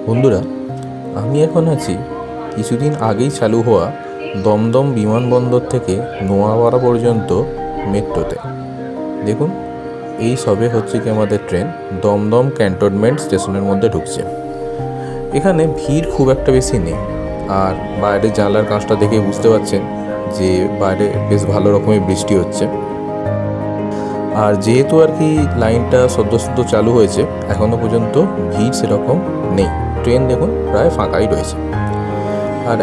বন্ধুরা, আমি এখন আছি কিছুদিন আগেই চালু হওয়া দমদম বিমানবন্দর থেকে নোয়াপাড়া পর্যন্ত মেট্রোতে। দেখুন, এই সবে হচ্ছে কি আমাদের ট্রেন দমদম ক্যান্টনমেন্ট স্টেশনের মধ্যে ঢুকছে। এখানে ভিড় খুব একটা বেশি নেই, আর বাইরে জানলার কাঁচটা দেখে বুঝতে পারছেন যে বাইরে বেশ ভালো রকমের বৃষ্টি হচ্ছে। আর যেহেতু আর কি লাইনটা সদ্য চালু হয়েছে, এখনও পর্যন্ত ভিড় সেরকম নেই। ট্রেন দেখুন প্রায় ফাঁকাই রয়েছে। আর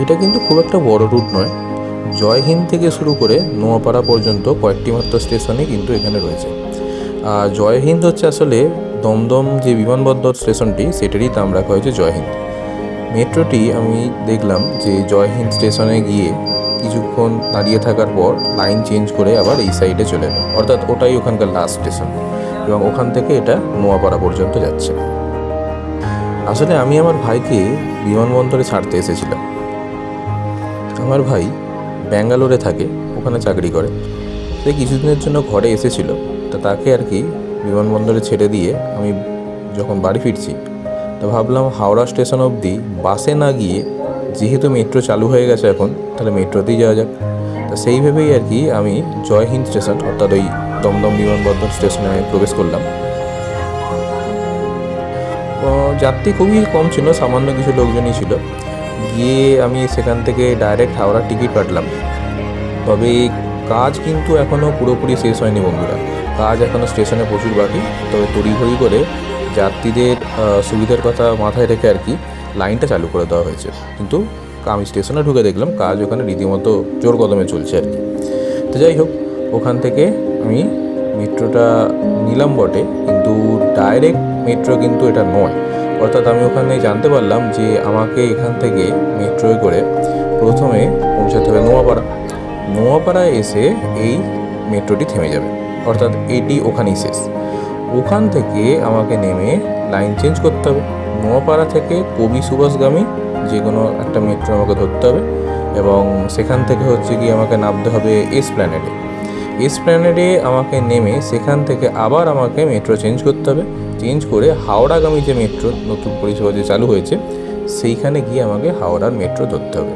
এটা কিন্তু খুব একটা বড় রুট নয়। জয়হিন্দ থেকে শুরু করে নোয়াপাড়া পর্যন্ত কয়েকটি মাত্র স্টেশনই কিন্তু এখানে রয়েছে। আর জয়হিন্দ হচ্ছে আসলে দমদম যে বিমানবন্দর স্টেশনটি, সেটারই নাম রাখা হয়েছে জয়হিন্দ। মেট্রোটি আমি দেখলাম যে জয়হিন্দ স্টেশনে গিয়ে কিছুক্ষণ দাঁড়িয়ে থাকার পর লাইন চেঞ্জ করে আবার এই সাইডে চলে এলো, অর্থাৎ ওটাই ওখানকার লাস্ট স্টেশন, এবং ওখান থেকে এটা নোয়াপাড়া পর্যন্ত যাচ্ছে। আসলে আমি আমার ভাইকে বিমানবন্দরে ছাড়তে এসেছিলাম। আমার ভাই ব্যাঙ্গালোরে থাকে, ওখানে চাকরি করে। সে কিছুদিনের জন্য ঘরে এসেছিল, তো তাকে আর কি বিমানবন্দরে ছেড়ে দিয়ে আমি যখন বাড়ি ফিরছি, তো ভাবলাম হাওড়া স্টেশন অবধি বাসে না গিয়ে, যেহেতু মেট্রো চালু হয়ে গেছে এখন, তাহলে মেট্রোতেই যাওয়া যাক। তো সেই ভেবেই আর কি আমি জয়হিন্দ স্টেশন, অর্থাৎ ওই দমদম বিমানবন্দর স্টেশনে প্রবেশ করলাম। যাত্রী খুবই কম ছিল, সামান্য কিছু লোকজনই ছিল। গিয়ে আমি সেখান থেকে ডাইরেক্ট হাওড়ার টিকিট কাটলাম। তবে কাজ কিন্তু এখনও পুরোপুরি শেষ হয়নি বন্ধুরা। কাজ এখনও স্টেশনে প্রচুর বাকি। তবে তড়িঘড়ি করে যাত্রীদের সুবিধার কথা মাথায় রেখে আর কি লাইনটা চালু করে দেওয়া হয়েছে। কিন্তু আমি স্টেশনে ঢুকে দেখলাম কাজ ওখানে রীতিমতো জোর কদমে চলছে আর কি। তো যাই হোক, ওখান থেকে আমি মেট্রোটা নিলাম বটে, কিন্তু ডাইরেক্ট মেট্রো কিন্তু এটা নয়। অর্থাৎ আমি ওখানে জানতে পারলাম যে আমাকে এখান থেকে মেট্রোয় করে প্রথমে পৌঁছাতে হবে নোয়াপাড়ায় এসে এই মেট্রোটি থেমে যাবে, অর্থাৎ এটি ওখানেই শেষ। ওখান থেকে আমাকে নেমে লাইন চেঞ্জ করতে হবে। নোয়াপাড়া থেকে কবি সুভাষগামী যে কোনো একটা মেট্রো আমাকে ধরতে হবে, এবং সেখান থেকে হচ্ছে কি আমাকে নামতে হবে এসপ্ল্যানেডে আমাকে নেমে সেখান থেকে আবার আমাকে মেট্রো চেঞ্জ করতে হবে। চেঞ্জ করে হাওড়াগামী যে মেট্রো নতুন পরিষেবা যে চালু হয়েছে, সেইখানে গিয়ে আমাকে হাওড়ার মেট্রো ধরতে হবে।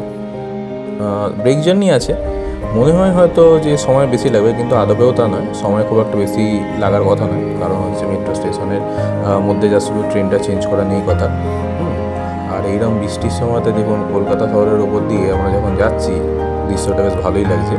ব্রেক জার্নি আছে, মনে হয় হয়তো যে সময় বেশি লাগবে, কিন্তু আদপেও তা নয়। সময় খুব একটা বেশি লাগার কথা নয়, কারণ হচ্ছে মেট্রো স্টেশনের মধ্যে যা শুধু ট্রেনটা চেঞ্জ করা নিয়েই কথা। আর এইরকম বৃষ্টির সময়তে দেখুন কলকাতা শহরের ওপর দিয়ে আমরা যখন যাচ্ছি, দৃশ্যটা বেশ ভালোই লাগছে।